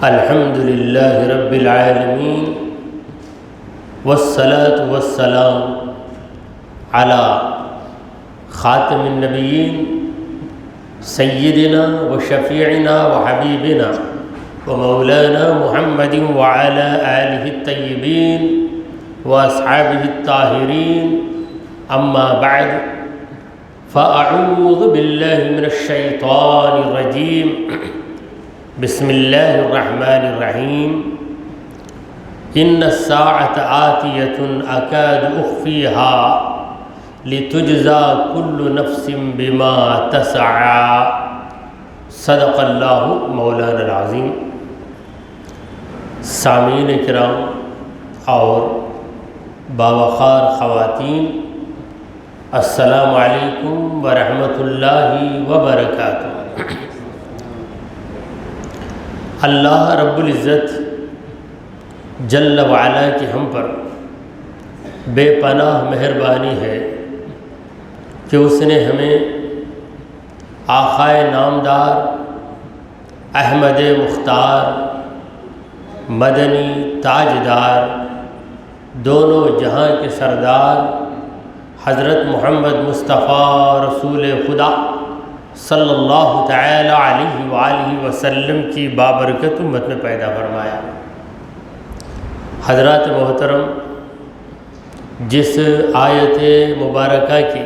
الحمد للہ رب العالمین والصلاة والسلام علی خاتم النبیین سیدنا و شفیعنا و حبیبنا و مولانا محمد وعلى آلہ الطیبین و اصحابہ الطاہرین اما بعد فاعوذ باللہ من الشیطان الرجیم بسم اللہ الرحمن الرحیم ان الساعة آتیۃ اکاد اخفیہا لتجزا کل نفس بما تسعی صدق اللہ مولانا العظیم۔ سامعین کرام اور باوقار خواتین، السلام علیکم ورحمۃ اللہ وبرکاتہ۔ اللہ رب العزت جل وعلا کی ہم پر بے پناہ مہربانی ہے کہ اس نے ہمیں آقائے نامدار احمد مختار مدنی تاجدار دونوں جہاں کے سردار حضرت محمد مصطفیٰ رسول خدا صلی اللہ تعالی علیہ وآلہ وسلم کی بابرکت امت میں پیدا فرمایا۔ حضرات محترم، جس آیت مبارکہ کی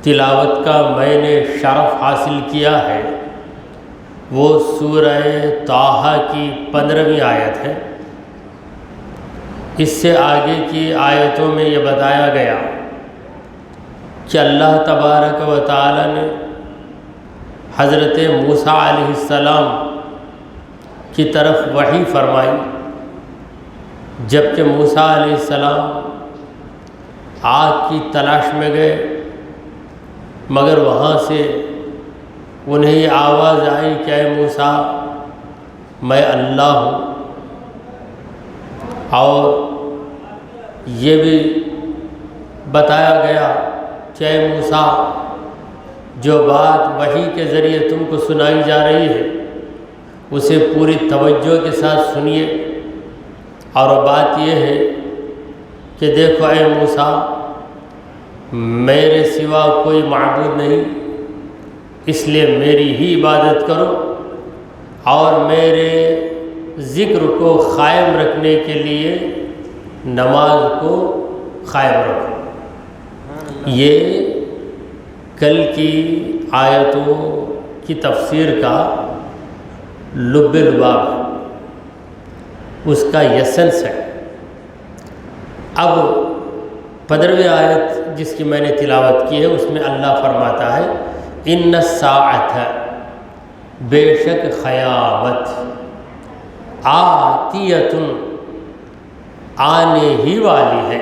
تلاوت کا میں نے شرف حاصل کیا ہے وہ سورہ طٰہٰ کی 15ویں آیت ہے۔ اس سے آگے کی آیتوں میں یہ بتایا گیا کہ اللہ تبارک و تعالی نے حضرت موسیٰ علیہ السلام کی طرف وحی فرمائی، جبکہ موسیٰ علیہ السلام آگ کی تلاش میں گئے، مگر وہاں سے انہیں یہ آواز آئی کہ اے موسیٰ میں اللہ ہوں، اور یہ بھی بتایا گیا کہ اے موسیٰ جو بات وحی کے ذریعے تم کو سنائی جا رہی ہے اسے پوری توجہ کے ساتھ سنیے، اور بات یہ ہے کہ دیکھو اے موسیٰ میرے سوا کوئی معبود نہیں، اس لیے میری ہی عبادت کرو اور میرے ذکر کو قائم رکھنے کے لیے نماز کو قائم رکھو۔ یہ کل کی آیتوں کی تفسیر کا لب لباب ہے، اس کا یسنس ہے۔ اب 15ویں آیت جس کی میں نے تلاوت کی ہے اس میں اللہ فرماتا ہے ان الساعۃ، بے شک قیامت، آتیۃ، آنے ہی والی ہے۔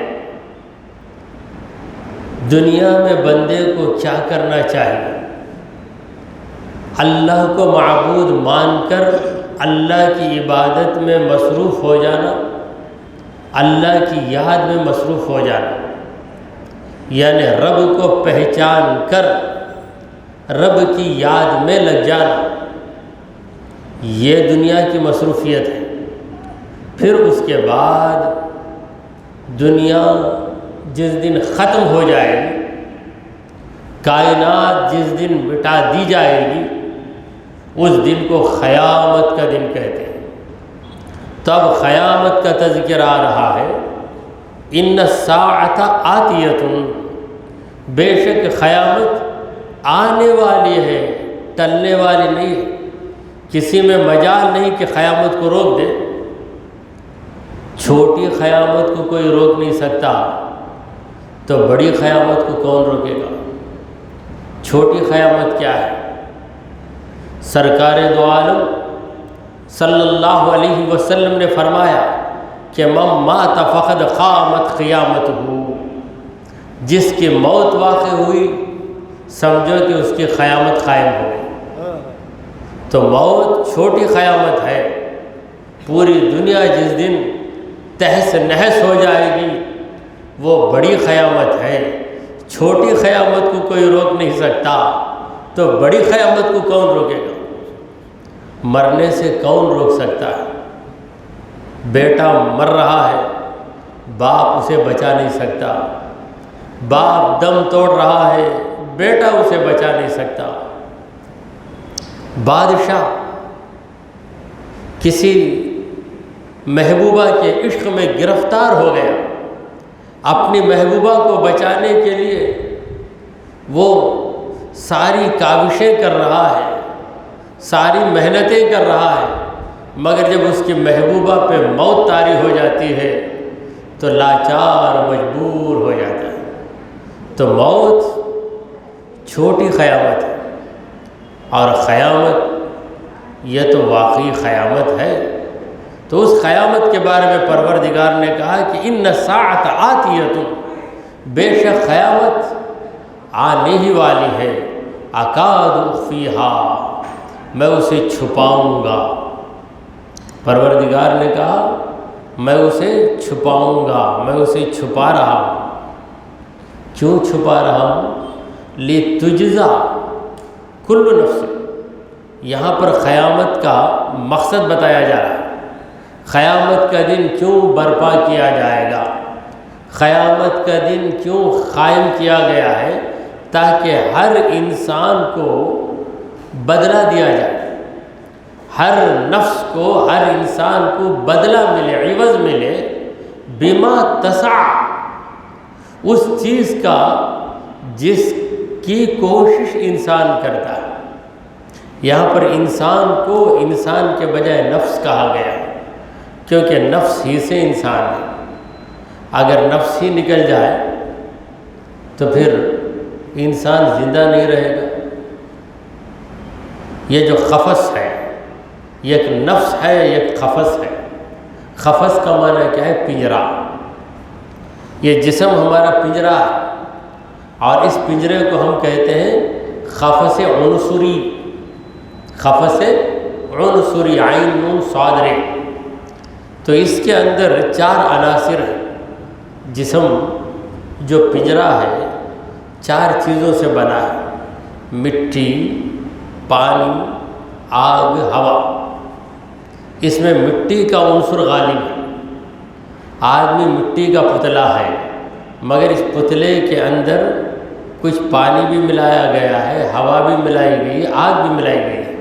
دنیا میں بندے کو کیا کرنا چاہیے؟ اللہ کو معبود مان کر اللہ کی عبادت میں مصروف ہو جانا، اللہ کی یاد میں مصروف ہو جانا، یعنی رب کو پہچان کر رب کی یاد میں لگ جانا، یہ دنیا کی مصروفیت ہے۔ پھر اس کے بعد دنیا جس دن ختم ہو جائے گی، کائنات جس دن مٹا دی جائے گی، اس دن کو قیامت کا دن کہتے ہیں۔ تب قیامت کا تذکر آ رہا ہے، ان الساعۃ آتیۃ، بے شک قیامت آنے والی ہے، ٹلنے والی نہیں ہے۔ کسی میں مجال نہیں کہ قیامت کو روک دے۔ چھوٹی قیامت کو کوئی روک نہیں سکتا تو بڑی قیامت کو کون روکے گا؟ چھوٹی قیامت کیا ہے؟ سرکار دو عالم صلی اللہ علیہ وسلم نے فرمایا کہ من مات فقد قامت قیامتہ، جس کی موت واقع ہوئی سمجھو کہ اس کی قیامت قائم ہو گئی۔ تو موت چھوٹی قیامت ہے، پوری دنیا جس دن تہس نہس ہو جائے گی وہ بڑی قیامت ہے۔ چھوٹی قیامت کو کوئی روک نہیں سکتا تو بڑی قیامت کو کون روکے گا؟ مرنے سے کون روک سکتا ہے؟ بیٹا مر رہا ہے، باپ اسے بچا نہیں سکتا، باپ دم توڑ رہا ہے، بیٹا اسے بچا نہیں سکتا۔ بادشاہ کسی محبوبہ کے عشق میں گرفتار ہو گیا، اپنی محبوبہ کو بچانے کے لیے وہ ساری کاوشیں کر رہا ہے، ساری محنتیں کر رہا ہے، مگر جب اس کی محبوبہ پہ موت طاری ہو جاتی ہے تو لاچار مجبور ہو جاتا ہے۔ تو موت چھوٹی قیامت ہے، اور قیامت یہ تو واقعی قیامت ہے۔ تو اس قیامت کے بارے میں پروردگار نے کہا کہ ان الساعۃ آتیۃ، بے شک قیامت آنے ہی والی ہے، اکاد اخفیہا، میں اسے چھپاؤں گا۔ پروردگار نے کہا میں اسے چھپاؤں گا، میں اسے چھپا رہا ہوں۔ کیوں چھپا رہا ہوں؟ لتجزا کل نفس، یہاں پر قیامت کا مقصد بتایا جا رہا ہے۔ قیامت کا دن کیوں برپا کیا جائے گا، قیامت کا دن کیوں قائم کیا گیا ہے؟ تاکہ ہر انسان کو بدلہ دیا جائے، ہر نفس کو، ہر انسان کو بدلہ ملے، عوض ملے، بما تسع، اس چیز کا جس کی کوشش انسان کرتا ہے۔ یہاں پر انسان کو انسان کے بجائے نفس کہا گیا ہے، کیونکہ نفس ہی سے انسان ہے۔ اگر نفس ہی نکل جائے تو پھر انسان زندہ نہیں رہے گا۔ یہ جو قفس ہے، یہ ایک نفس ہے، ایک قفس ہے۔ قفس کا معنی کیا ہے؟ پنجرہ۔ یہ جسم ہمارا پنجرہ ہے، اور اس پنجرے کو ہم کہتے ہیں قفس عنصری، قفس عنصری، عین نون صاد ر۔ تو اس کے اندر 4 عناصر ہیں۔ جسم جو پنجرہ ہے 4 چیزوں سے بنا ہے: مٹی، پانی، آگ، ہوا۔ اس میں مٹی کا عنصر غالب ہے۔ آدمی مٹی کا پتلا ہے، مگر اس پتلے کے اندر کچھ پانی بھی ملایا گیا ہے، ہوا بھی ملائی گئی، آگ بھی ملائی گئی ہے۔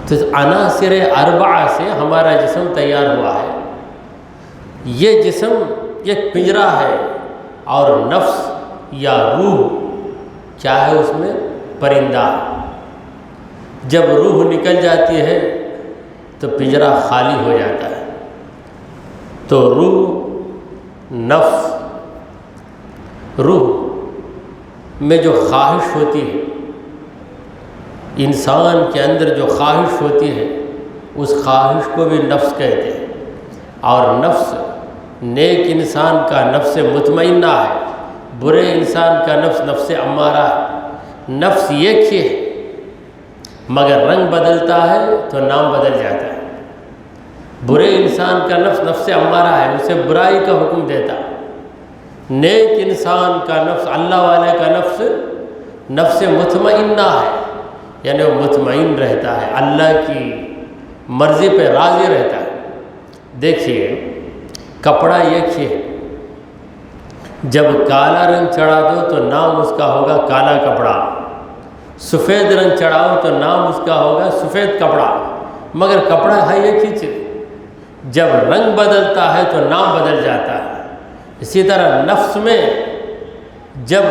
تو عناصر 4 سے ہمارا جسم تیار ہوا ہے۔ یہ جسم ایک پنجرہ ہے، اور نفس یا روح کیا ہے؟ اس میں پرندہ۔ جب روح نکل جاتی ہے تو پنجرہ خالی ہو جاتا ہے۔ تو روح، نفس، روح میں جو خواہش ہوتی ہے، انسان کے اندر جو خواہش ہوتی ہے، اس خواہش کو بھی نفس کہتے ہیں۔ اور نفس نیک انسان کا نفس مطمئنہ ہے، برے انسان کا نفس نفس امارہ ہے۔ نفس ایک ہی ہے، مگر رنگ بدلتا ہے تو نام بدل جاتا ہے۔ برے انسان کا نفس نفس امارہ ہے، اسے برائی کا حکم دیتا ہے۔ نیک انسان کا نفس، اللہ والے کا نفس نفس مطمئنہ ہے، یعنی وہ مطمئن رہتا ہے، اللہ کی مرضی پہ راضی رہتا ہے۔ دیکھیے کپڑا ایک ہی ہے، جب کالا رنگ چڑھا دو تو نام اس کا ہوگا کالا کپڑا، سفید رنگ چڑھاؤ تو نام اس کا ہوگا سفید کپڑا، مگر کپڑا ہے ایک ہی چیز۔ جب رنگ بدلتا ہے تو نام بدل جاتا ہے۔ اسی طرح نفس میں جب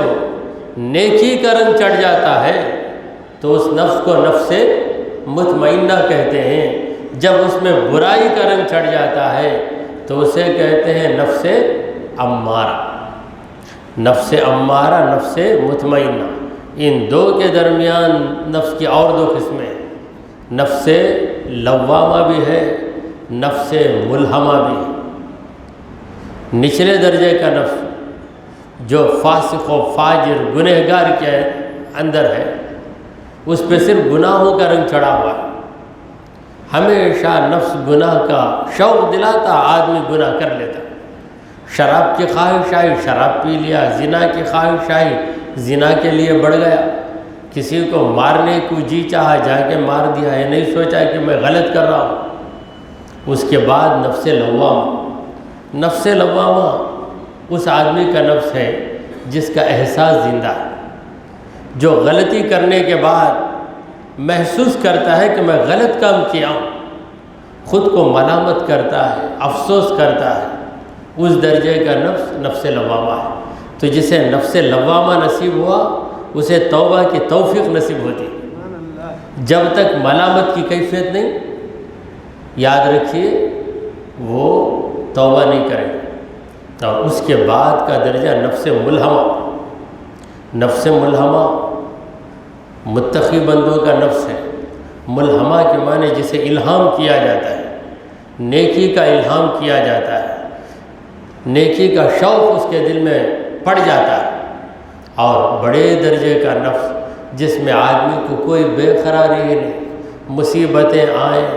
نیکی کا رنگ چڑھ جاتا ہے تو اس نفس کو نفس مطمئنہ کہتے ہیں۔ جب اس میں برائی کا رنگ چڑھ جاتا ہے تو اسے کہتے ہیں نفس امارہ۔ نفس امارہ، نفس مطمئنہ، ان دو کے درمیان نفس کی اور 2 قسمیں ہیں۔ نفس لوامہ بھی ہے، نفس ملہمہ بھی ہے۔ نچلے درجے کا نفس جو فاسق و فاجر گنہگار کے اندر ہے، اس پہ صرف گناہوں کا رنگ چڑھا ہوا ہے۔ ہمیشہ نفس گناہ کا شوق دلاتا، آدمی گناہ کر لیتا۔ شراب کی خواہش آئی، شراب پی لیا، زنا کی خواہش آئی، زنا کے لیے بڑھ گیا۔ کسی کو مارنے کو جی چاہا جا کے مار دیا، یہ نہیں سوچا کہ میں غلط کر رہا ہوں۔ اس کے بعد نفس لوامہ، نفس لوامہ اس آدمی کا نفس ہے جس کا احساس زندہ ہے، جو غلطی کرنے کے بعد محسوس کرتا ہے کہ میں غلط کام کیا ہوں، خود کو ملامت کرتا ہے، افسوس کرتا ہے، اس درجے کا نفس نفس لوامہ ہے۔ تو جسے نفس لوامہ نصیب ہوا اسے توبہ کی توفیق نصیب ہوتی۔ جب تک ملامت کی کیفیت نہیں، یاد رکھیے وہ توبہ نہیں کرے گا۔ اور اس کے بعد کا درجہ نفس ملہمہ، نفس ملہمہ متقی بندوں کا نفس ہے۔ ملہمہ کے معنی جسے الہام کیا جاتا ہے، نیکی کا الہام کیا جاتا ہے، نیکی کا شوق اس کے دل میں پڑ جاتا ہے۔ اور بڑے درجے کا نفس جس میں آدمی کو کوئی بے قراری ہی نہیں، مصیبتیں آئیں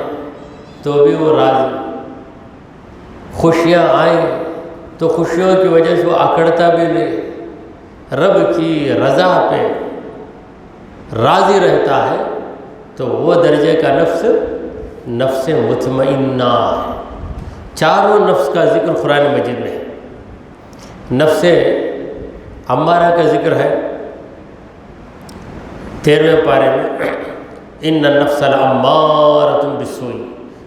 تو بھی وہ راضی، خوشیاں آئیں تو خوشیوں کی وجہ سے وہ اکڑتا بھی نہیں، رب کی رضا پہ راضی رہتا ہے، تو وہ درجے کا نفس نفس مطمئنہ ہے۔ چاروں نفس کا ذکر قرآن مجید میں ہے۔ نفس امارہ کا ذکر ہے 13ویں پارے میں، ان النفس لامارۃ بالسوء،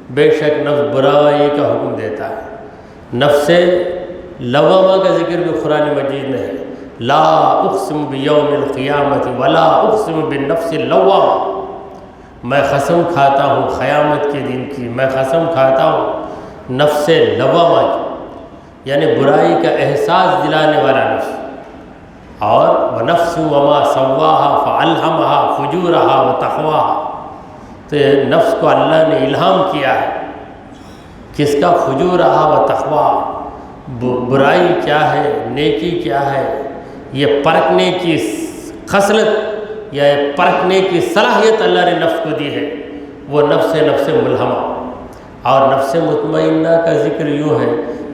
بے شک نفس برائی کا حکم دیتا ہے۔ نفس لوامہ کا ذکر بھی قرآن مجید میں ہے، لا اقسم بیوم القیامت ولا اقسم بالنفس اللوامہ، میں قسم کھاتا ہوں قیامت کے دن کی، میں قسم کھاتا ہوں نفس لوامہ کی، یعنی برائی کا احساس دلانے والا نفس۔ اور وَنَفْسٌ وَمَا سَوَّاهَا فَأَلْهَمَهَا فُجُورَهَا وَتَقْوَاهَا، تو یہ نفس کو اللہ نے الہام کیا ہے، کس کا؟ فجورہا و تقویٰ، برائی کیا ہے، نیکی کیا ہے، یہ پرکھنے کی خصلت یا پرکھنے کی صلاحیت اللہ نے نفس کو دی ہے، وہ نفس ملہمہ۔ اور نفس مطمئنہ کا ذکر یوں ہے،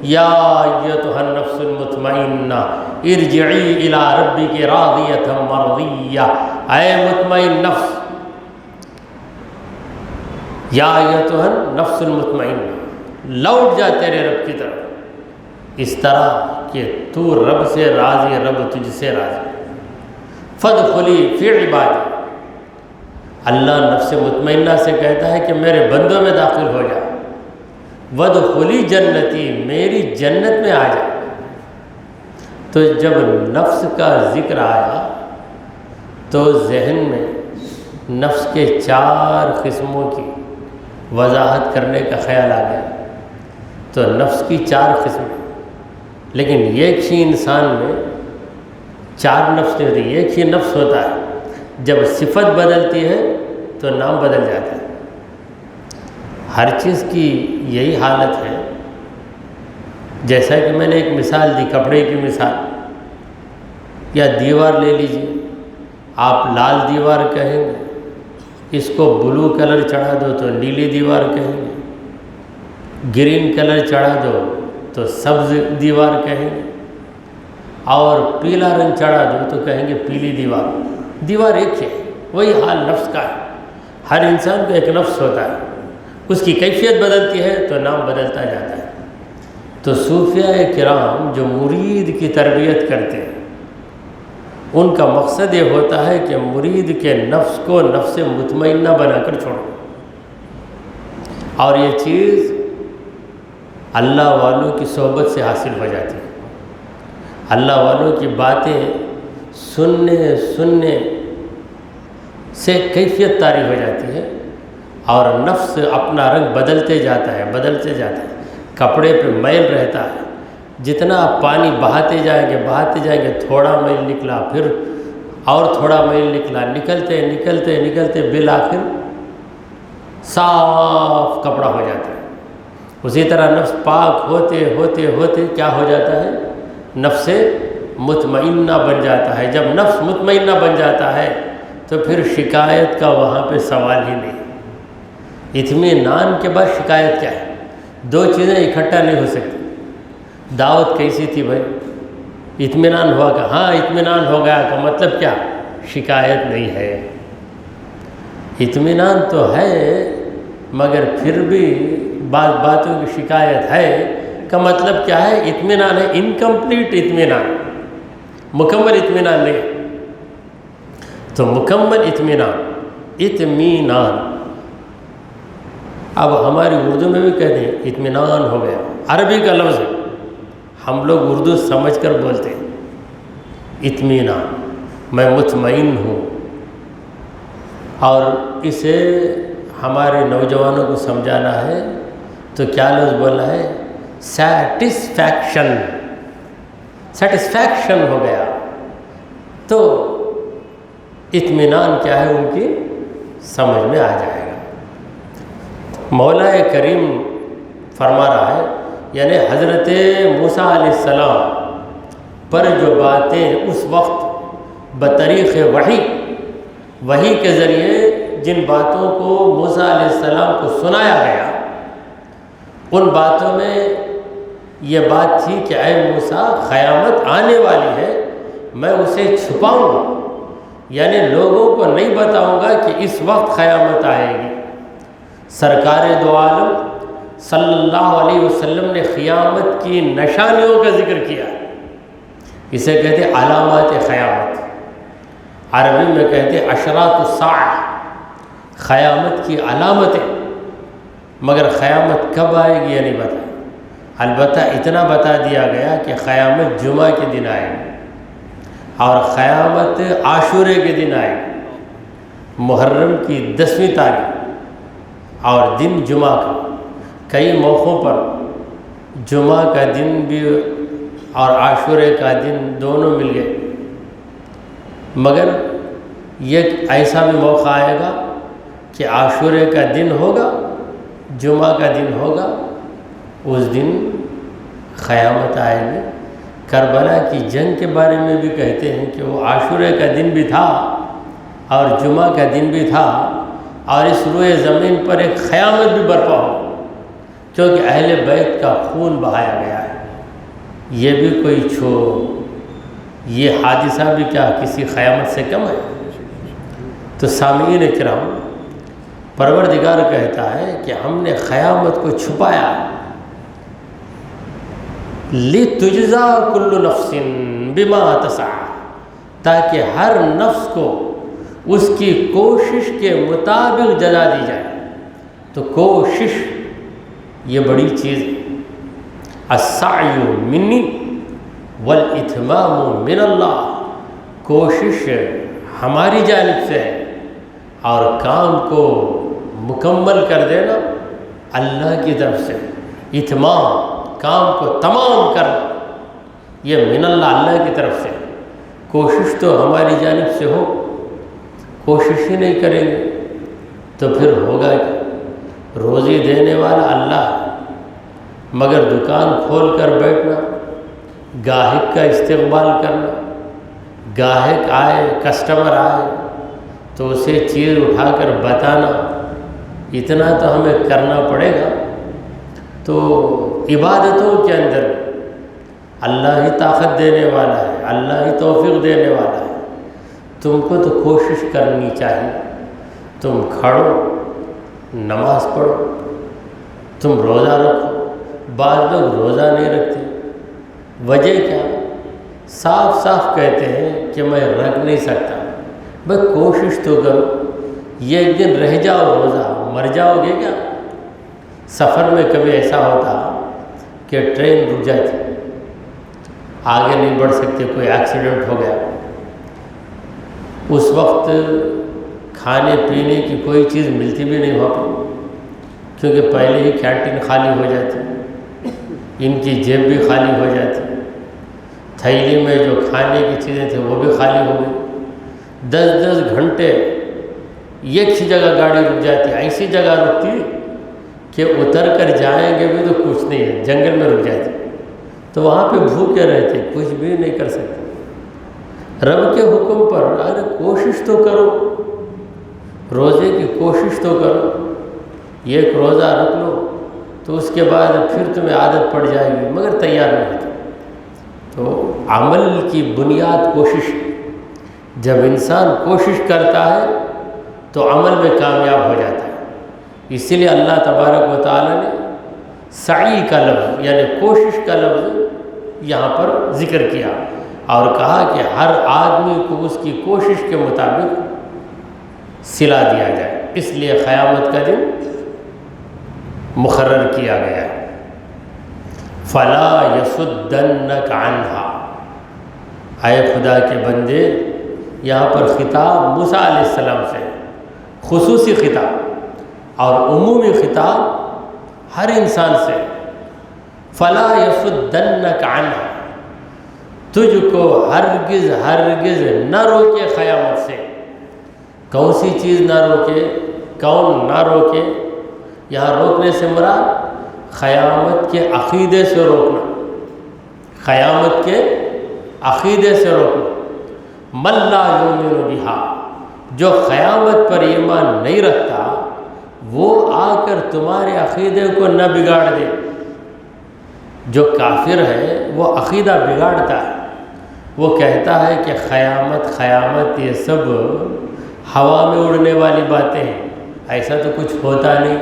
یا ایتھا النفس المطمئنہ ارجعی الی ربک راضیۃ مرضیہ، اے مطمئن نفس، یا ایتھا النفس المطمئنہ، لوٹ جا تیرے رب کی طرف، اس طرح کہ تو رب سے راضی، رب تجھ سے راضی۔ فادخلی فی عبادی، اللہ نفس مطمئنہ سے کہتا ہے کہ میرے بندوں میں داخل ہو جا، وادخلی جنتی، میری جنت میں آ جا۔ تو جب نفس کا ذکر آیا تو ذہن میں نفس کے 4 قسموں کی وضاحت کرنے کا خیال آ گیا۔ تو نفس کی 4 قسمیں، لیکن ایک ہی انسان میں 4 نفس نہیں ہوتی، ایک ہی نفس ہوتا ہے، جب صفت بدلتی ہے تو نام بدل جاتا ہے۔ ہر چیز کی یہی حالت ہے، جیسا کہ میں نے ایک مثال دی، کپڑے کی مثال، یا دیوار لے لیجیے، آپ لال دیوار کہیں گے، اس کو بلو کلر چڑھا دو تو نیلی دیوار کہیں گے، گرین کلر چڑھا دو تو سبز دیوار کہیں گے، اور پیلا رنگ چڑھا دو تو کہیں گے پیلی دیوار۔ دیوار ایک ہے، وہی حال نفس کا ہے۔ ہر انسان کو ایک نفس ہوتا ہے، اس کی کیفیت بدلتی ہے تو نام بدلتا جاتا ہے۔ تو صوفیاء کرام جو مرید کی تربیت کرتے ہیں، ان کا مقصد یہ ہوتا ہے کہ مرید کے نفس کو نفس مطمئنہ بنا کر چھوڑو۔ اور یہ چیز اللہ والوں کی صحبت سے حاصل ہو جاتی ہے۔ اللہ والوں کی باتیں سننے سے کیفیت طاری ہو جاتی ہے، اور نفس اپنا رنگ بدلتے جاتا ہے۔ کپڑے پہ میل رہتا ہے، جتنا آپ پانی بہاتے جائیں گے تھوڑا میل نکلا، پھر اور تھوڑا میل نکلا، نکلتے بالآخر صاف کپڑا ہو جاتا ہے۔ اسی طرح نفس پاک ہوتے کیا ہو جاتا ہے؟ نفس مطمئنہ بن جاتا ہے۔ جب نفس مطمئنہ بن جاتا ہے تو پھر شکایت کا وہاں پہ سوال ہی نہیں۔ اطمینان کے بعد شکایت کیا ہے؟ 2 چیزیں اکٹھا نہیں ہو سکتی۔ دعوت کیسی تھی بھائی؟ اطمینان ہوا کہ ہاں اطمینان ہو گیا کا مطلب کیا؟ شکایت نہیں ہے۔ اطمینان تو ہے مگر پھر بھی بعض باتوں کی شکایت ہے۔ کا مطلب کیا ہے؟ اطمینان ہے انکمپلیٹ اطمینان، مکمل اطمینان نہیں۔ تو مکمل اطمینان اب ہماری اردو میں بھی کہتے ہیں اطمینان ہو گیا، عربی کا لفظ ہے، ہم لوگ اردو سمجھ کر بولتے ہیں اطمینان، میں مطمئن ہوں۔ اور اسے ہمارے نوجوانوں کو سمجھانا ہے تو کیا لفظ بولنا ہے؟ سیٹسفیکشن ہو گیا۔ تو اطمینان کیا ہے ان کی سمجھ میں آ جائے گا۔ مولا کریم فرما رہا ہے، یعنی حضرت موسیٰ علیہ السلام پر جو باتیں اس وقت بطریق وحی کے ذریعے جن باتوں کو موسیٰ علیہ السلام کو سنایا گیا، ان باتوں میں یہ بات تھی کہ اے موسیٰ، قیامت آنے والی ہے، میں اسے چھپاؤں گا، یعنی لوگوں کو نہیں بتاؤں گا کہ اس وقت قیامت آئے گی۔ سرکار دو عالم صلی اللہ علیہ وسلم نے قیامت کی نشانیوں کا ذکر کیا، اسے کہتے ہیں علامات قیامت، عربی میں کہتے ہیں اشراط الساعہ، قیامت کی علامتیں۔ مگر قیامت کب آئے گی یہ نہیں بتایا، البتہ اتنا بتا دیا گیا کہ قیامت جمعہ کے دن آئے گی، اور قیامت عاشورے کے دن آئے گی، محرم کی 10ویں تاریخ، اور دن جمعہ کا۔ کئی موقعوں پر جمعہ کا دن بھی اور عاشورے کا دن دونوں مل گئے، مگر یہ ایسا بھی موقع آئے گا کہ عاشورے کا دن ہوگا، جمعہ کا دن ہوگا، اس دن قیامت آئے گی۔ کربلا کی جنگ کے بارے میں بھی کہتے ہیں کہ وہ عاشورے کا دن بھی تھا اور جمعہ کا دن بھی تھا، اور اس روئے زمین پر ایک قیامت بھی برپا ہو، کیونکہ اہل بیت کا خون بہایا گیا ہے۔ یہ بھی کوئی یہ حادثہ بھی کیا کسی قیامت سے کم ہے؟ تو سامعین کرام، پروردگار کہتا ہے کہ ہم نے قیامت کو چھپایا، لِتُجْزَا كُلُّ نَفْسٍ بِمَا تَسْعَىٰ، تاکہ ہر نفس کو اس کی کوشش کے مطابق جزا دی جائے۔ تو کوشش یہ بڑی چیز ہے۔ السعی منی والاتمام من اللہ، کوشش ہماری جانب سے ہے اور کام کو مکمل کر دینا اللہ کی طرف سے، اتمام کام کو تمام کرنا یہ من اللہ کی طرف سے۔ کوشش تو ہماری جانب سے ہو، کوشش ہی نہیں کریں گے تو پھر ہوگا کیا؟ روزی دینے والا اللہ ہے، مگر دکان کھول کر بیٹھنا، گاہک کا استقبال کرنا، گاہک آئے، کسٹمر آئے تو اسے چیز اٹھا کر بتانا، اتنا تو ہمیں کرنا پڑے گا۔ تو عبادتوں کے اندر اللہ ہی طاقت دینے والا ہے، اللہ ہی توفیق دینے والا ہے، تم کو تو کوشش کرنی چاہیے۔ تم کھڑو، نماز پڑھو، تم روزہ رکھو۔ بعض لوگ روزہ نہیں رکھتے، وجہ کیا؟ صاف صاف کہتے ہیں کہ میں رکھ نہیں سکتا۔ بس کوشش تو کرو، یہ ایک دن رہ جاؤ روزہ، مر جاؤ گے کیا؟ سفر میں کبھی ایسا ہوتا کہ ٹرین رک جاتی، آگے نہیں بڑھ سکتے، کوئی ایکسیڈنٹ ہو گیا، اس وقت کھانے پینے کی کوئی چیز ملتی بھی نہیں ہو پائی، کیونکہ پہلے ہی کینٹین خالی ہو جاتی، ان کی جیب بھی خالی ہو جاتی، تھیلی میں جو کھانے کی چیزیں تھیں وہ بھی خالی ہو گئی۔ 10 گھنٹے ایک ہی جگہ گاڑی رک جاتی، ایسی جگہ رکتی کہ اتر کر جائیں گے بھی تو کچھ نہیں ہے، جنگل میں رک جاتی، تو وہاں پہ بھوکے رہتے، کچھ بھی نہیں کر سکتے۔ رب کے حکم پر ارے کوشش تو کرو، روزے کی کوشش تو کرو، ایک روزہ رکھ لو تو اس کے بعد پھر تمہیں عادت پڑ جائے گی، مگر تیار نہیں ہوتا۔ تو عمل کی بنیاد کوشش، جب انسان کوشش کرتا ہے تو عمل میں کامیاب ہو جاتا ہے۔ اسی لیے اللہ تبارک و تعالیٰ نے سعی کا لفظ یعنی کوشش کا لفظ یہاں پر ذکر کیا اور کہا کہ ہر آدمی کو اس کی کوشش کے مطابق صلہ دیا جائے، اس لیے قیامت کا دن مقرر کیا گیا ہے۔ فَلَا يَصُدَّنَّكَ عَنْهَا، اے خدا کے بندے، یہاں پر خطاب موسیٰ علیہ السلام سے خصوصی خطاب اور عمومی خطاب ہر انسان سے۔ فَلَا يَصُدَّنَّكَ عَنْهَا، تجھ کو ہرگز ہرگز نہ روکے قیامت سے۔ کون سی چیز نہ روکے؟ کون نہ روکے؟ یہاں روکنے سے مراد قیامت کے عقیدے سے روکنا، قیامت کے عقیدے سے روکنا۔ من لا یؤمن بہا، جو قیامت پر ایمان نہیں رکھتا وہ آ کر تمہارے عقیدے کو نہ بگاڑ دے۔ جو کافر ہے وہ عقیدہ بگاڑتا ہے، وہ کہتا ہے کہ قیامت قیامت یہ سب ہوا میں اڑنے والی باتیں ہیں، ایسا تو کچھ ہوتا نہیں،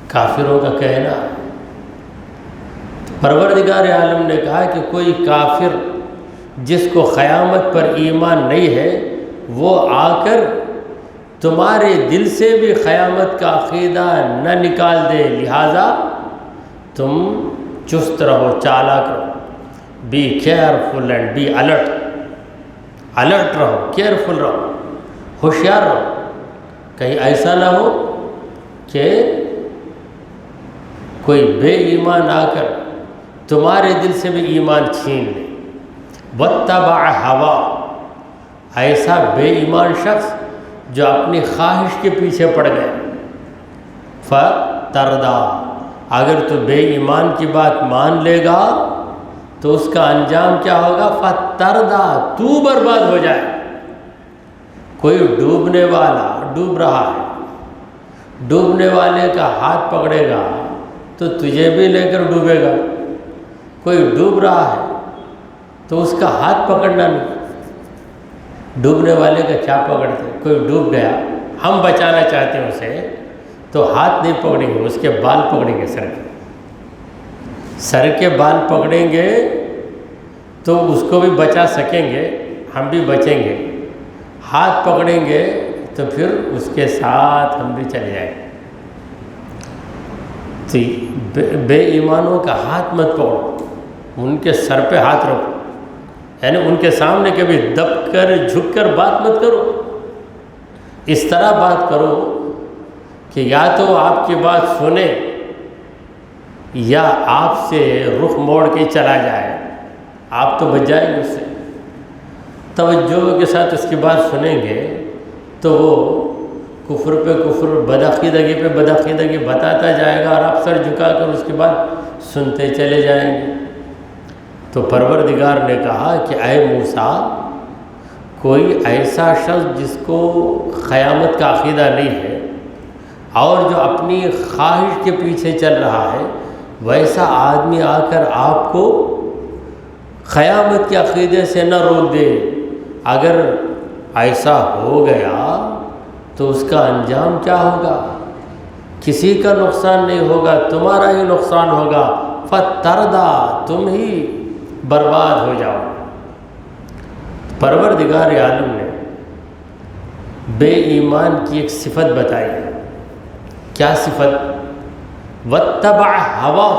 کافروں کا کہنا۔ پروردگار عالم نے کہا کہ کوئی کافر جس کو قیامت پر ایمان نہیں ہے وہ آ کر تمہارے دل سے بھی قیامت کا عقیدہ نہ نکال دے، لہٰذا تم چست رہو، چالاک رہو، be careful and be alert, alert رہو، کیئرفل رہو، ہوشیار رہو، کہیں ایسا نہ ہو کہ کوئی بے ایمان آ کر تمہارے دل سے بھی ایمان چھین لے۔ واتبع ہوا، ایسا بے ایمان شخص جو اپنی خواہش کے پیچھے پڑ گئے، فتردا، اگر تو بے ایمان کی بات مان لے گا تو اس کا انجام کیا ہوگا؟ فتردا، تو برباد ہو جائے۔ کوئی ڈوبنے والا ڈوب رہا ہے، ڈوبنے والے کا ہاتھ پکڑے گا تو تجھے بھی لے کر ڈوبے گا۔ کوئی ڈوب رہا ہے تو اس کا ہاتھ پکڑنا نہیں، ڈوبنے والے کا کیا پکڑتے؟ کوئی ڈوب گیا، ہم بچانا چاہتے ہیں اسے تو ہاتھ نہیں پکڑیں گے، اس کے بال پکڑیں گے، سر کے بال پکڑیں گے تو اس کو بھی بچا سکیں گے، ہم بھی بچیں گے۔ ہاتھ پکڑیں گے تو پھر اس کے ساتھ ہم بھی چلے جائیں گے۔ تو بے ایمانوں کا ہاتھ مت پکڑو، ان کے سر پہ ہاتھ رکھو، یعنی ان کے سامنے کبھی دب کر جھک کر بات مت کرو، اس طرح بات کرو کہ یا تو آپ کی بات سنے یا آپ سے رخ موڑ کے چلا جائے، آپ تو بچ جائیں گے اس سے۔ توجہ کے ساتھ اس کی بات سنیں گے تو وہ کفر پہ کفر، بدعقیدگی پہ بدعقیدگی بتاتا جائے گا اور آپ سر جھکا کر اس کی بات سنتے چلے جائیں گے۔ تو پروردگار نے کہا کہ اے موسیٰ، کوئی ایسا شخص جس کو قیامت کا عقیدہ نہیں ہے اور جو اپنی خواہش کے پیچھے چل رہا ہے، ویسا آدمی آ کر آپ کو قیامت کے عقیدے سے نہ روک دے۔ اگر ایسا ہو گیا تو اس کا انجام کیا ہوگا؟ کسی کا نقصان نہیں ہوگا، تمہارا ہی نقصان ہوگا۔ فتردا، تم ہی برباد ہو جاؤ۔ پروردگار عالم نے بے ایمان کی ایک صفت بتائی ہے۔ کیا صفت؟ واتبع ہوا،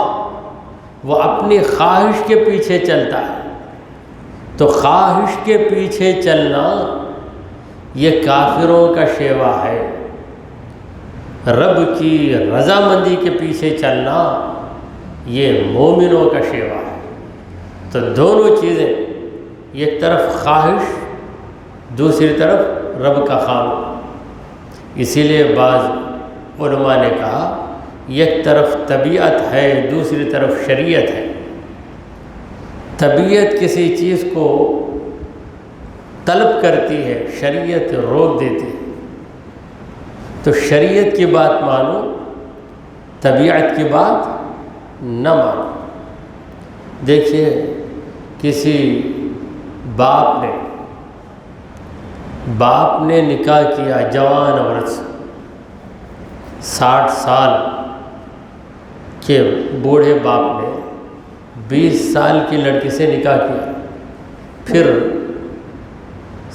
وہ اپنی خواہش کے پیچھے چلتا ہے۔ تو خواہش کے پیچھے چلنا یہ کافروں کا شیوا ہے، رب کی رضامندی کے پیچھے چلنا یہ مومنوں کا شیوا ہے۔ تو دونوں چیزیں، ایک طرف خواہش، دوسری طرف رب کا قانون۔ اسی لیے بعض علماء نے کہا ایک طرف طبیعت ہے، دوسری طرف شریعت ہے۔ طبیعت کسی چیز کو طلب کرتی ہے، شریعت روک دیتی ہے۔ تو شریعت کی بات مانو، طبیعت کی بات نہ مانو۔ دیکھیے، کسی باپ نے باپ نے نکاح کیا جوان عورت سے، 60 سال کے بوڑھے باپ نے 20 سال کی لڑکی سے نکاح کیا، پھر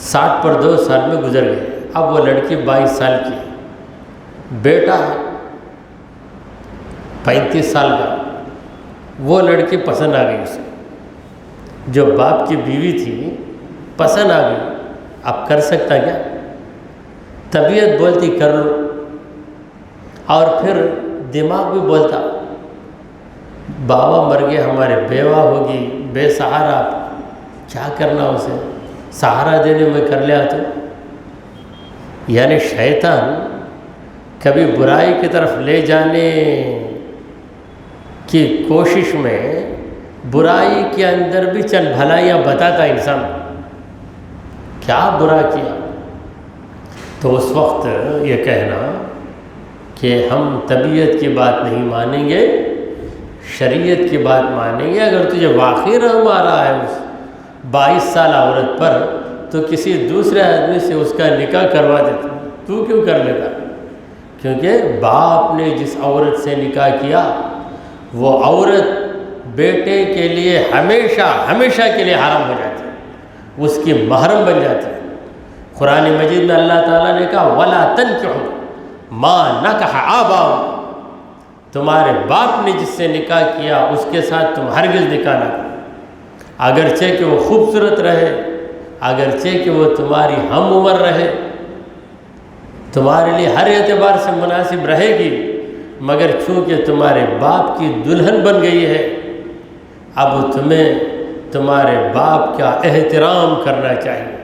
60 پر 2 سال میں گزر گئے، اب وہ لڑکی 22 سال کی ہے، بیٹا ہے 35 سال کا، وہ لڑکی پسند آ گئی اسے، جو باپ کی بیوی تھی پسند آ گئی، اب کر سکتا کیا؟ طبیعت بولتی کر لو، اور پھر دماغ بھی بولتا بابا مر گئے ہمارے، بیوہ ہوگی بے سہارا، کیا کرنا اسے، سہارا دینے میں کر لیا تو۔ یعنی شیطان کبھی برائی کی طرف لے جانے کی کوشش میں برائی کے اندر بھی چند بھلائیاں بتاتا انسان، کیا برا کیا، تو اس وقت یہ کہنا کہ ہم طبیعت کی بات نہیں مانیں گے، شریعت کی بات مانیں گے، اگر تجھے واقعی رحم آ رہا ہے اس 22 سال عورت پر تو کسی دوسرے آدمی سے اس کا نکاح کروا دیتا، تو کیوں کر لیتا؟ کیونکہ باپ نے جس عورت سے نکاح کیا وہ عورت بیٹے کے لیے ہمیشہ ہمیشہ کے لیے حرام ہو جاتی ہے، اس کی محرم بن جاتی ہے۔ قرآن مجید میں اللہ تعالیٰ نے کہا وَلَا تَنْكِحُوا مَا نَكَحَ آبَاؤُكُمْ، تمہارے باپ نے جس سے نکاح کیا اس کے ساتھ تم ہرگز نکاح نہ کرو، اگرچہ کہ وہ خوبصورت رہے، اگرچہ کہ وہ تمہاری ہم عمر رہے، تمہارے لیے ہر اعتبار سے مناسب رہے گی، مگر چونکہ تمہارے باپ کی دلہن بن گئی ہے، اب تمہیں تمہارے باپ کا احترام کرنا چاہیے،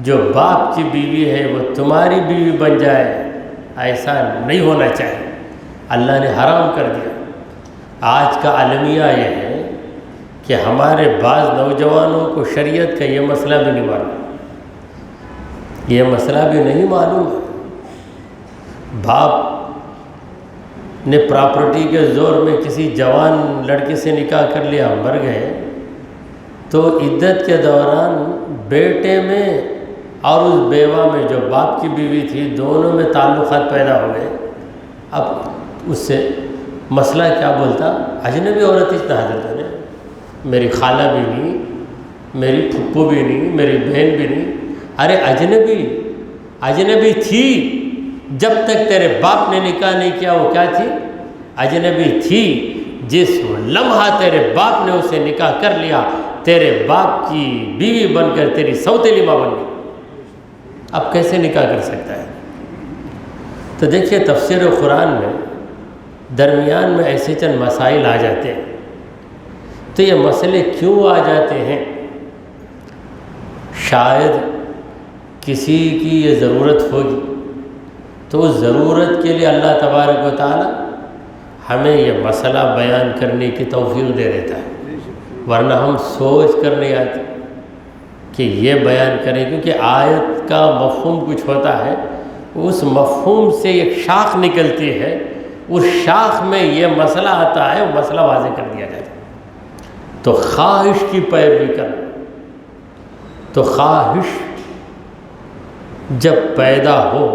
جو باپ کی بیوی ہے وہ تمہاری بیوی بن جائے، ایسا نہیں ہونا چاہیے، اللہ نے حرام کر دیا۔ آج کا المیہ یہ ہے کہ ہمارے بعض نوجوانوں کو شریعت کا یہ مسئلہ بھی نہیں معلوم، یہ مسئلہ بھی نہیں معلوم ہے۔ باپ نے پراپرٹی کے زور میں کسی جوان لڑکی سے نکاح کر لیا، مر گئے، تو عدت کے دوران بیٹے میں اور اس بیوہ میں جو باپ کی بیوی تھی دونوں میں تعلقات پیدا ہو گئے، اب اس سے مسئلہ کیا بولتا، اجنبی عورت اتنا حضرت نے، میری خالہ بھی نہیں، میری پھپھو بھی نہیں، میری بہن بھی نہیں، ارے اجنبی تھی جب تک تیرے باپ نے نکاح نہیں کیا، وہ کیا تھی؟ اجنبی تھی، جس لمحہ تیرے باپ نے اسے نکاح کر لیا تیرے باپ کی بیوی بن کر تیری سوتیلی ماں بن گئی، اب کیسے نکاح کر سکتا ہے؟ تو دیکھیے تفسیر قرآن میں درمیان میں ایسے چند مسائل آ جاتے ہیں، تو یہ مسئلے کیوں آ جاتے ہیں؟ شاید کسی کی یہ ضرورت ہوگی، تو اس ضرورت کے لیے اللہ تبارک و تعالی ہمیں یہ مسئلہ بیان کرنے کی توفیق دے دیتا ہے، ورنہ ہم سوچ کر نہیں آتے کہ یہ بیان کریں، کیونکہ آیت کا مفہوم کچھ ہوتا ہے، اس مفہوم سے ایک شاخ نکلتی ہے، اس شاخ میں یہ مسئلہ آتا ہے، وہ مسئلہ واضح کر دیا جاتا ہے۔ تو خواہش کی پیروی کرنا، تو خواہش جب پیدا ہو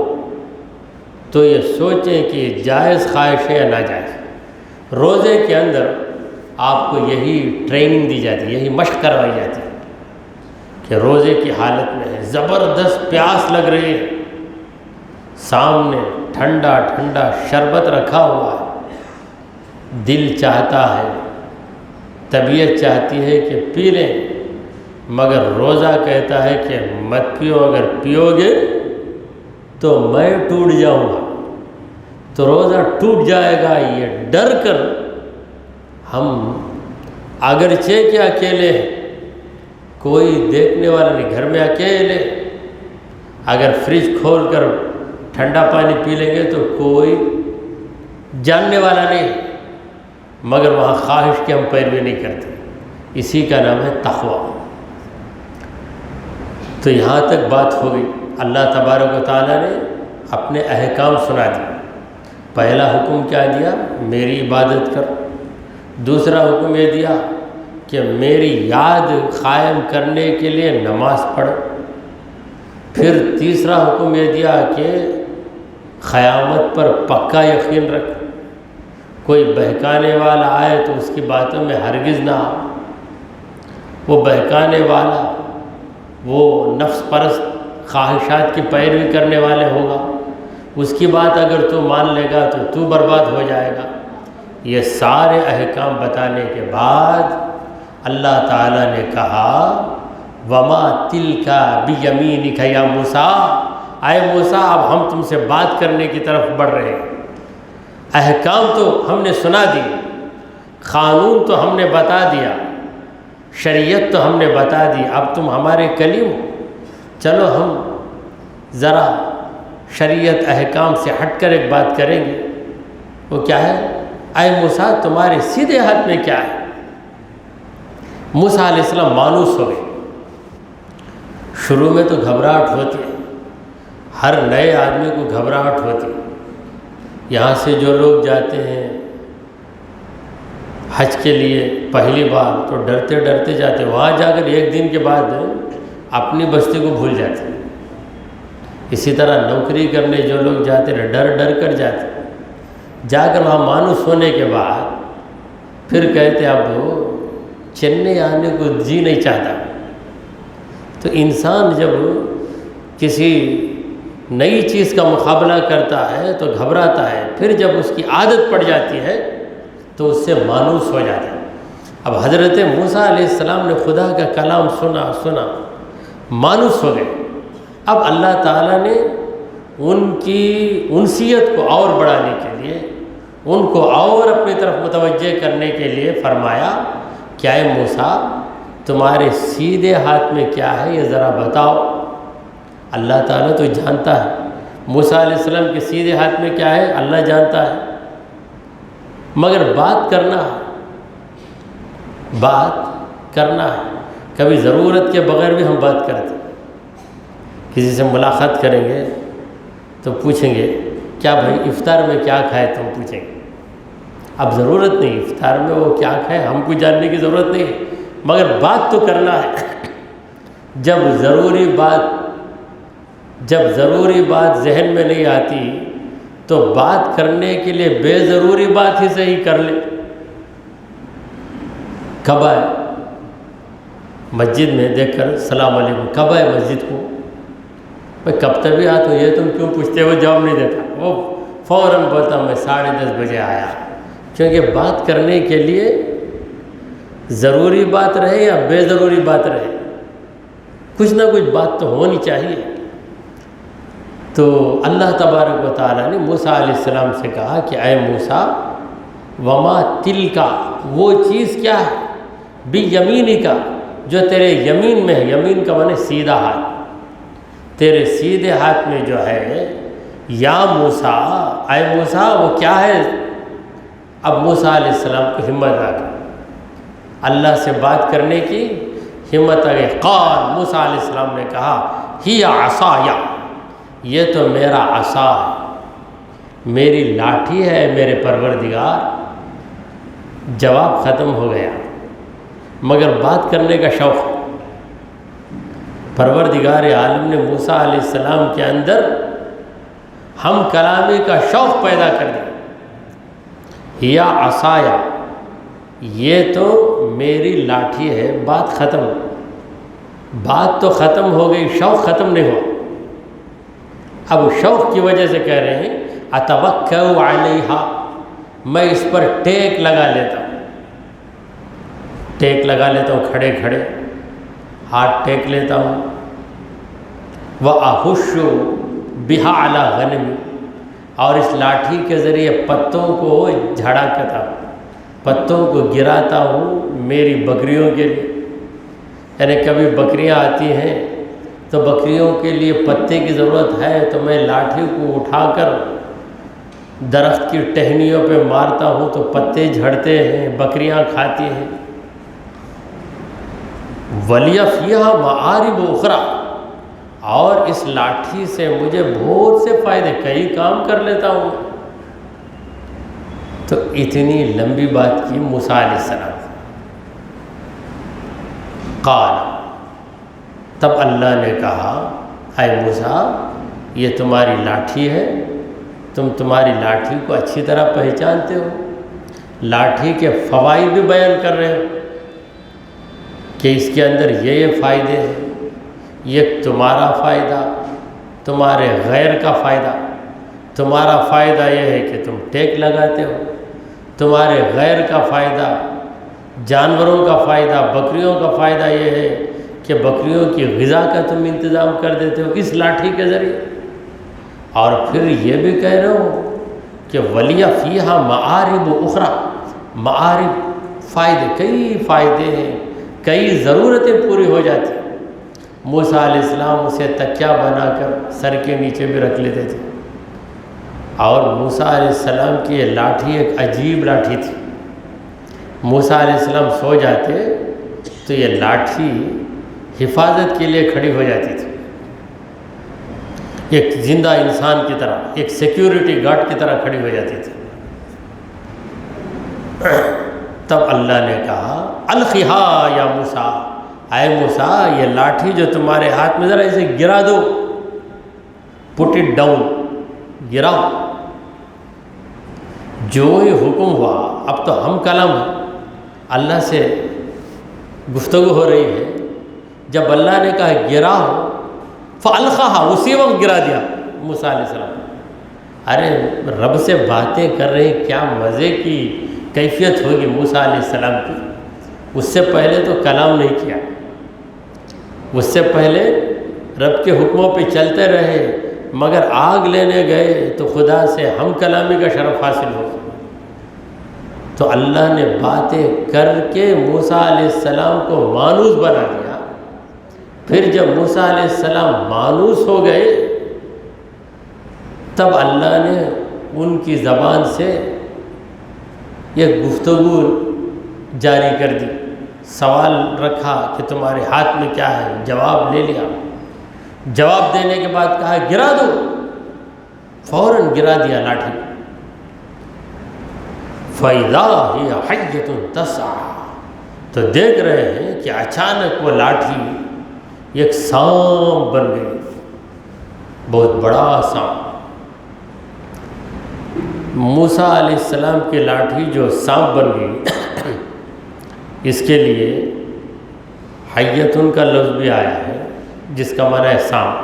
تو یہ سوچیں کہ جائز خواہش ہے یا ناجائز۔ روزے کے اندر آپ کو یہی ٹریننگ دی جاتی ہے، یہی مشق کروائی جاتی ہے کہ روزے کی حالت میں ہے، زبردست پیاس لگ رہی ہے، سامنے ٹھنڈا ٹھنڈا شربت رکھا ہوا ہے، دل چاہتا ہے، طبیعت چاہتی ہے کہ پی لیں، مگر روزہ کہتا ہے کہ مت پیو، اگر پیو گے تو میں ٹوٹ جاؤں گا، تو روزہ ٹوٹ جائے گا، یہ ڈر کر ہم اگرچہ کہ اکیلے ہیں، کوئی دیکھنے والا نہیں، گھر میں اکیلے، اگر فریج کھول کر ٹھنڈا پانی پی لیں گے تو کوئی جاننے والا نہیں، مگر وہاں خواہش کی ہم پیروی نہیں کرتے، اسی کا نام ہے تقویٰ۔ تو یہاں تک بات ہو گئی، اللہ تبارک و تعالیٰ نے اپنے احکام سنا دی۔ پہلا حکم کیا دیا؟ میری عبادت کر۔ دوسرا حکم یہ دیا کہ میری یاد قائم کرنے کے لیے نماز پڑھ۔ پھر تیسرا حکم یہ دیا کہ قیامت پر پکا یقین رکھ، کوئی بہکانے والا آئے تو اس کی باتوں میں ہرگز نہ آ۔ وہ بہکانے والا وہ نفس پرست خواہشات کی پیروی کرنے والے ہوگا، اس کی بات اگر تو مان لے گا تو برباد ہو جائے گا۔ یہ سارے احکام بتانے کے بعد اللہ تعالیٰ نے کہا وما تلک بیمینک یا موسیٰ، اے موسیٰ اب ہم تم سے بات کرنے کی طرف بڑھ رہے ہیں۔ احکام تو ہم نے سنا دی، قانون تو ہم نے بتا دیا، شریعت تو ہم نے بتا دی، اب تم ہمارے کلیم ہو، چلو ہم ذرا شریعت احکام سے ہٹ کر ایک بات کریں گے۔ وہ کیا ہے؟ اے موسیٰ تمہارے سیدھے ہاتھ میں کیا ہے؟ موسیٰ علیہ السلام مانوس ہو گئے۔ شروع میں تو گھبراہٹ ہوتی ہے، ہر نئے آدمی کو گھبراہٹ ہوتی ہے۔ یہاں سے جو لوگ جاتے ہیں حج کے لیے پہلی بار تو ڈرتے ڈرتے جاتے، وہاں جا کر ایک دن کے بعد اپنی بستی کو بھول جاتے۔ اسی طرح نوکری کرنے جو لوگ جاتے ہیں ڈر ڈر کر جاتے، جا کر وہاں مانوس ہونے کے بعد پھر کہتے اب چنئی آنے کو جی نہیں چاہتا۔ تو انسان جب کسی نئی چیز کا مقابلہ کرتا ہے تو گھبراتا ہے، پھر جب اس کی عادت پڑ جاتی ہے تو اس سے مانوس ہو جاتا ہے۔ اب حضرت موسیٰ علیہ السلام نے خدا کا کلام سنا مانوس ہو گئے۔ اب اللہ تعالیٰ نے ان کی انسیت کو اور بڑھانے کے لیے، ان کو اور اپنی طرف متوجہ کرنے کے لیے فرمایا کیا ہے موسیٰ تمہارے سیدھے ہاتھ میں کیا ہے یہ ذرا بتاؤ۔ اللہ تعالیٰ تو جانتا ہے موسیٰ علیہ السلام کے سیدھے ہاتھ میں کیا ہے، اللہ جانتا ہے، مگر بات کرنا ہے۔ کبھی ضرورت کے بغیر بھی ہم بات کرتے ہیں۔ کسی سے ملاقات کریں گے تو پوچھیں گے کیا بھائی افطار میں کیا کھائے، تو ہم پوچھیں گے۔ اب ضرورت نہیں افطار میں وہ کیا کھائے، ہم کو جاننے کی ضرورت نہیں ہے، مگر بات تو کرنا ہے۔ جب ضروری بات ذہن میں نہیں آتی تو بات کرنے کے لیے بے ضروری بات ہی صحیح کر لے۔ کب آئے مسجد میں دیکھ کر السلام علیکم، کب آئے مسجد کو، میں کب تک بھی آتا ہوں، یہ تم کیوں پوچھتے ہو، جواب نہیں دیتا، وہ فوراً بولتا ہوں میں 10:30 بجے آیا۔ کیونکہ بات کرنے کے لیے ضروری بات رہے یا بے ضروری بات رہے، کچھ نہ کچھ بات تو ہونی چاہیے۔ تو اللہ تبارک و تعالیٰ نے موسیٰ علیہ السلام سے کہا کہ اے موسیٰ وما تلکا، وہ چیز کیا ہے، بیمینک، جو تیرے یمین میں ہے، یمین کا معنی سیدھا ہاتھ، تیرے سیدھے ہاتھ میں جو ہے، یا موسیٰ اے موسیٰ وہ کیا ہے۔ اب موسیٰ علیہ السلام کو ہمت آ گئی، اللہ سے بات کرنے کی ہمت آ گئی۔ قال موسیٰ علیہ السلام نے کہا ہی عصایا، یہ تو میرا عصا ہے، میری لاٹھی ہے میرے پروردگار۔ جواب ختم ہو گیا، مگر بات کرنے کا شوق ہے۔ پروردگار عالم نے موسیٰ علیہ السلام کے اندر ہم کلامی کا شوق پیدا کر دیا۔ یا عصایا، یہ تو میری لاٹھی ہے، بات ختم، بات تو ختم ہو گئی، شوق ختم نہیں ہوا۔ اب شوق کی وجہ سے کہہ رہے ہیں اتوکل علیہا، میں اس پر ٹیک لگا لیتا ہوں، کھڑے کھڑے ہاتھ ٹیک لیتا ہوں۔ وَأَحُشُّ بِهَا عَلَى غَنَمِي، اور اس لاٹھی کے ذریعے پتوں کو جھڑکتا ہوں، پتوں کو گراتا ہوں میری بکریوں کے لیے۔ یعنی کبھی بکریاں آتی ہیں تو بکریوں کے لیے پتے کی ضرورت ہے تو میں لاٹھی کو اٹھا کر درخت کی ٹہنیوں پہ مارتا ہوں تو پتے جھڑتے ہیں، بکریاں کھاتی ہیں۔ وَلِيَ فِيهَا مَآرِبُ أُخْرَى، اور اس لاٹھی سے مجھے بہت سے فائدے، کئی کام کر لیتا ہوں۔ تو اتنی لمبی بات کی موسیٰ علیہ السلام۔ قال، تب اللہ نے کہا اے موسیٰ یہ تمہاری لاٹھی ہے، تم تمہاری لاٹھی کو اچھی طرح پہچانتے ہو، لاٹھی کے فوائد بھی بیان کر رہے ہو کہ اس کے اندر یہ فائدے ہیں، یہ تمہارا فائدہ، تمہارے غیر کا فائدہ۔ تمہارا فائدہ یہ ہے کہ تم ٹیک لگاتے ہو، تمہارے غیر کا فائدہ، جانوروں کا فائدہ، بکریوں کا فائدہ یہ ہے کہ بکریوں کی غذا کا تم انتظام کر دیتے ہو اس لاٹھی کے ذریعے۔ اور پھر یہ بھی کہہ رہے ہو کہ وَلِيَ فِيهَا مَعَارِبُ أُخْرَى، معارب فائدے، کئی فائدے ہیں، کئی ضرورتیں پوری ہو جاتی ہیں۔ موسیٰ علیہ السلام اسے تکیہ بنا کر سر کے نیچے بھی رکھ لیتے تھے، اور موسیٰ علیہ السلام کی یہ لاٹھی ایک عجیب لاٹھی تھی۔ موسیٰ علیہ السلام سو جاتے تو یہ لاٹھی حفاظت کے لیے کھڑی ہو جاتی تھی، ایک زندہ انسان کی طرح، ایک سیکیورٹی گارڈ کی طرح کھڑی ہو جاتی تھی۔ تب اللہ نے کہا القھیٰ یا موسیٰ، اے موسیٰ یہ لاٹھی جو تمہارے ہاتھ میں، ذرا اسے گرا دو، پٹ اٹ ڈاؤن، گراؤ۔ جو ہی حکم ہوا، اب تو ہم کلام ہیں، اللہ سے گفتگو ہو رہی ہے، جب اللہ نے کہا گراؤ فَأَلْقَاهَا، اسی وقت گرا دیا موسیٰ علیہ السلام۔ ارے رب سے باتیں کر رہے ہیں، کیا مزے کی کیفیت ہوگی موسیٰ علیہ السلام کی۔ اس سے پہلے تو کلام نہیں کیا، اس سے پہلے رب کے حکموں پہ چلتے رہے، مگر آگ لینے گئے تو خدا سے ہم کلامی کا شرف حاصل ہو۔ تو اللہ نے باتیں کر کے موسیٰ علیہ السلام کو مانوس بنا دیا۔ پھر جب موسیٰ علیہ السلام مانوس ہو گئے، تب اللہ نے ان کی زبان سے یہ گفتگو جاری کر دی، سوال رکھا کہ تمہارے ہاتھ میں کیا ہے، جواب لے لیا، جواب دینے کے بعد کہا گرا دو، فوراً گرا دیا لاٹھی کو۔ فَإِذَا هِيَ حَيَّةٌ تَسْعَىٰ، تو دیکھ رہے ہیں کہ اچانک وہ لاٹھی ایک سانپ بن گئی، بہت بڑا سانپ۔ موسیٰ علیہ السلام کی لاٹھی جو سانپ بن گئی، اس کے لیے حیتن کا لفظ بھی آیا ہے جس کا معنی ہے سانپ،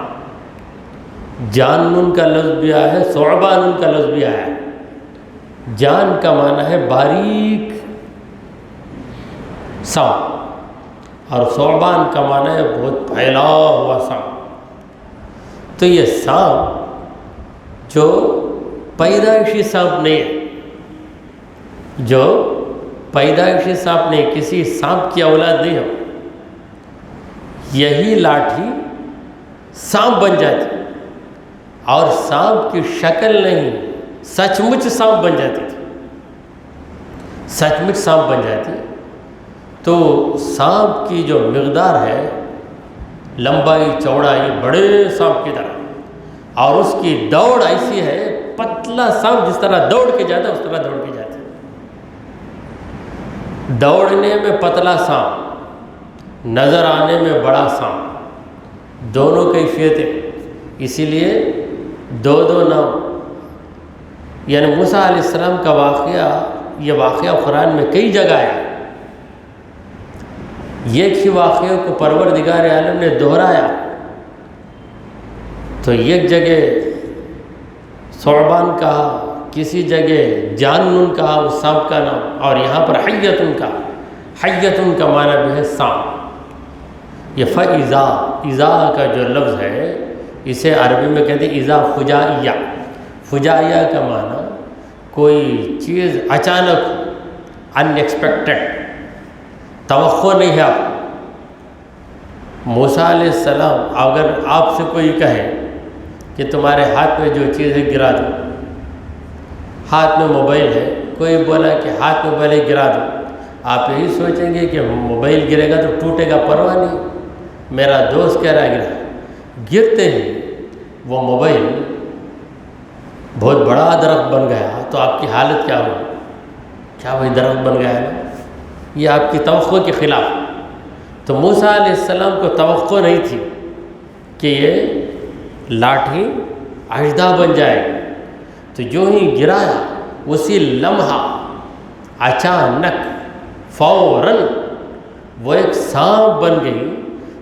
جانن کا لفظ بھی آیا ہے، ثعبان کا لفظ بھی آیا ہے۔ جان کا معنی ہے باریک سانپ، اور ثعبان کا معنی ہے بہت پھیلا ہوا سانپ۔ تو یہ سانپ جو پیدائشی سانپ نہیں ہے، جو پیدائشی سانپ نہیں، کسی سانپ کی اولاد نہیں ہو، یہی لاٹھی سانپ بن جاتی، اور سانپ کی شکل نہیں، سچ مچ سانپ بن جاتی تھی، سچ مچ سانپ بن جاتی۔ تو سانپ کی جو مقدار ہے، لمبائی چوڑائی بڑے سانپ کی طرح، اور اس کی دوڑ ایسی ہے، پتلا سانپ جس طرح دوڑ کے جاتا ہے اس طرح دوڑ کے جاتا ہے، دوڑنے میں پتلا سانپ، نظر آنے میں بڑا سانپ، دونوں کیفیتیں، اسی لیے دو دو نام۔ یعنی موسیٰ علیہ السلام کا واقعہ، یہ واقعہ قرآن میں کئی جگہ ہے، ایک ہی واقعے کو پروردگار عالم نے دہرایا۔ تو ایک جگہ ثعبان کہا، کسی جگہ جانن کہا اس سانپ کا نام، اور یہاں پر حیتن کا، حیتن کا معنی بھی ہے سانپ۔ یہ فَإِذَا، اِذَا کا جو لفظ ہے اسے عربی میں کہتے ہیں اِذَا فُجَائِیَہ۔ فجائیہ کا معنی کوئی چیز اچانک، ان ایکسپیکٹڈ، توقع نہیں ہے آپ کو۔ موسیٰ علیہ السلام، اگر آپ سے کوئی کہے کہ تمہارے ہاتھ میں جو چیز ہے گرا دو، ہاتھ میں موبائل ہے، کوئی بولا کہ ہاتھ میں موبائل ہے گرا دو، آپ یہی سوچیں گے کہ موبائل گرے گا تو ٹوٹے گا، پرواہ نہیں، میرا دوست کہہ رہا ہے گرا۔ گرتے ہی وہ موبائل بہت بڑا درخت بن گیا تو آپ کی حالت کیا ہوگی؟ کیا وہی درخت بن گیا ہے؟ یہ آپ کی توقع کے خلاف۔ تو موسیٰ علیہ السلام کو توقع نہیں تھی کہ یہ لاٹھی اژدہا بن جائے گی۔ تو جو ہی گرایا اسی لمحہ اچانک فوراً وہ ایک سانپ بن گئی۔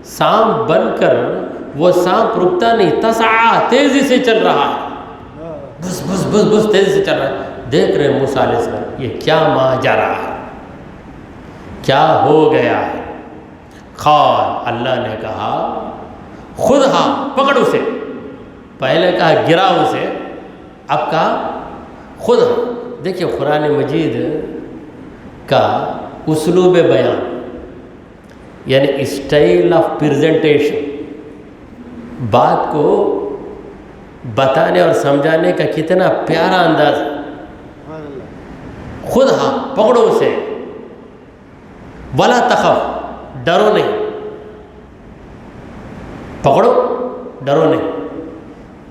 سانپ بن کر وہ سانپ رکتا نہیں، تسعا تیزی سے چل رہا ہے، بس بس بس بس تیزی سے چل رہا ہے۔ دیکھ رہے ہیں موسیٰ علیہ السلام یہ کیا ماجرا ہے، کیا ہو گیا ہے۔ قال اللہ نے کہا خودھا پکڑ اسے، پہلے کہا گرا اسے، اب کہا خودھا۔ دیکھیے قرآن مجید کا اسلوب بیان یعنی اسٹائل آف پریزنٹیشن، بات کو بتانے اور سمجھانے کا کتنا پیارا انداز ہے۔ خودھا پکڑو اسے، ولا تخف ڈرو نہیں، پکڑو ڈرو نہیں،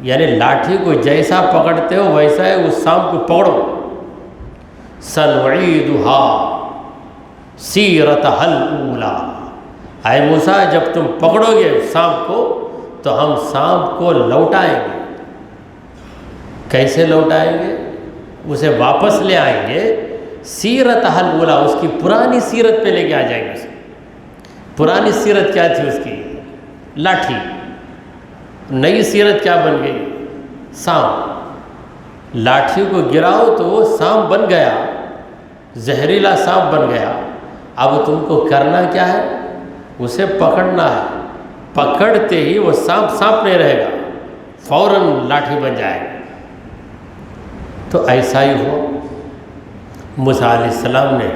یعنی لاٹھی کو جیسا پکڑتے ہو ویسا ہے اس سانپ کو پکڑو۔ سنعیدها سیرتها الاولی، اے موسیٰ جب تم پکڑو گے سانپ کو تو ہم سانپ کو لوٹائیں گے۔ کیسے لوٹائیں گے؟ اسے واپس لے آئیں گے، سیرتها الاولی، اس کی پرانی سیرت پہ لے کے آ جائیں گے اسے۔ پرانی سیرت کیا تھی اس کی؟ لاٹھی۔ نئی سیرت کیا بن گئی؟ سانپ۔ لاٹھی کو گراؤ تو وہ سانپ بن گیا، زہریلا سانپ بن گیا۔ اب تم کو کرنا کیا ہے؟ اسے پکڑنا ہے۔ پکڑتے ہی وہ سانپ سانپ نہیں رہے گا، فوراً لاٹھی بن جائے گا۔ تو ایسا ہی ہوا، موسیٰ علیہ السلام نے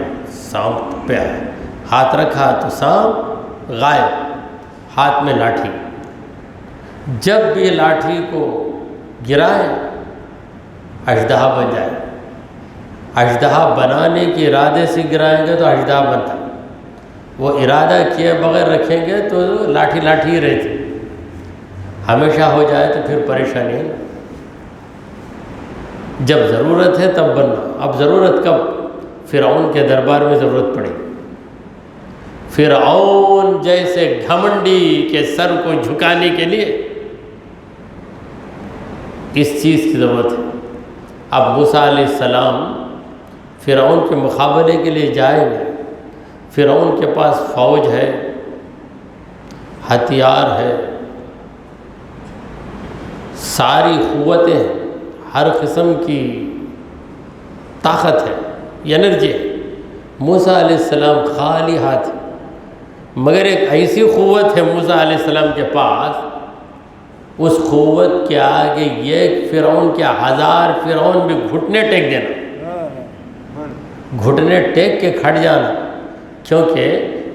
سانپ پہ ہاتھ رکھا تو سانپ غائب، ہاتھ میں لاٹھی۔ جب بھی لاٹھی کو گرائے اژدہا بن جائے۔ اژدہا بنانے کے ارادے سے گرائیں گے تو اژدہا بنتا، وہ ارادہ کیے بغیر رکھیں گے تو لاٹھی لاٹھی ہی رہتی، ہمیشہ ہو جائے تو پھر پریشانی ہے۔ جب ضرورت ہے تب بننا۔ اب ضرورت کب؟ فرعون کے دربار میں ضرورت پڑی۔ فرعون جیسے گھمنڈی کے سر کو جھکانے کے لیے اس چیز کی ضرورت ہے۔ اب موسیٰ علیہ السلام فرعون کے مقابلے کے لیے جائیں گے۔ فرعون کے پاس فوج ہے، ہتھیار ہے، ساری قوتیں، ہر قسم کی طاقت ہے، انرجی ہے۔ موسیٰ علیہ السلام خالی ہاتھ، مگر ایک ایسی قوت ہے موسیٰ علیہ السلام کے پاس، اس قوت کے آگے ایک فرعون کے 1000 فرعون بھی گھٹنے ٹیک دینا، گھٹنے ٹیک کے کھٹ جانا، کیونکہ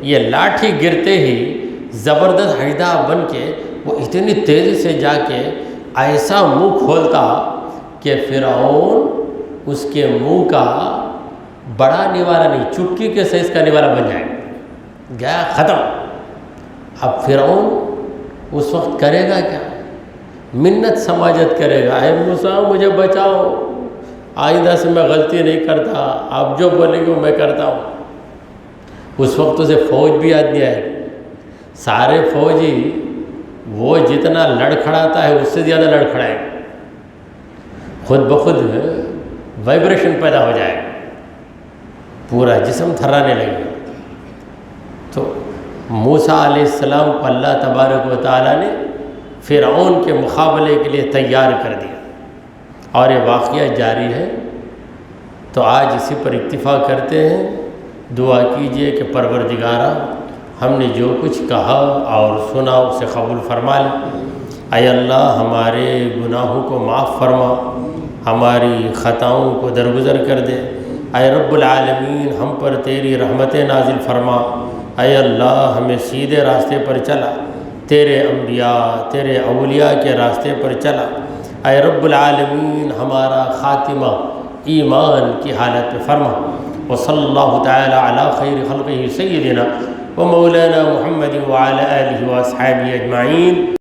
یہ لاٹھی گرتے ہی زبردست اژدہا بن کے وہ اتنی تیزی سے جا کے ایسا منہ کھولتا کہ فرعون اس کے منہ کا بڑا نوالہ نہیں، چٹکی کے سائز کا نوالہ بن جائے گیا، ختم۔ اب فرعون اس وقت کرے گا کیا؟ منت سماجت کرے گا، اے موسیٰ مجھے بچاؤ، آئندہ سے میں غلطی نہیں کرتا، آپ جو بولیں گے وہ میں کرتا ہوں۔ اس وقت اسے فوج بھی یاد نہیں آئے گی، سارے فوجی وہ جتنا لڑکھڑاتا ہے اس سے زیادہ لڑکھڑائے گا، خود بخود وائبریشن پیدا ہو جائے گا، پورا جسم تھرانے لگے گا۔ تو موسیٰ علیہ السلام کو اللہ تبارک و تعالیٰ نے فرعون کے مقابلے کے لیے تیار کر دیا، اور یہ واقعہ جاری ہے۔ تو آج اسی پر اکتفا کرتے ہیں۔ دعا کیجئے کہ پروردگارہ ہم نے جو کچھ کہا اور سنا اسے قبول فرما لے۔ اے اللہ ہمارے گناہوں کو معاف فرما، ہماری خطاؤں کو درگزر کر دے۔ اے رب العالمین ہم پر تیری رحمتیں نازل فرما۔ اے اللہ ہمیں سیدھے راستے پر چلا، تیرے انبیاء تیرے اولیاء کے راستے پر چلا۔ اے رب العالمین ہمارا خاتمہ ایمان کی حالت پہ فرما۔ وصلی اللہ تعالی علی خیر خلقہ سیدنا و مولانا محمد وعلی آلہ و اصحابہ اجمعین۔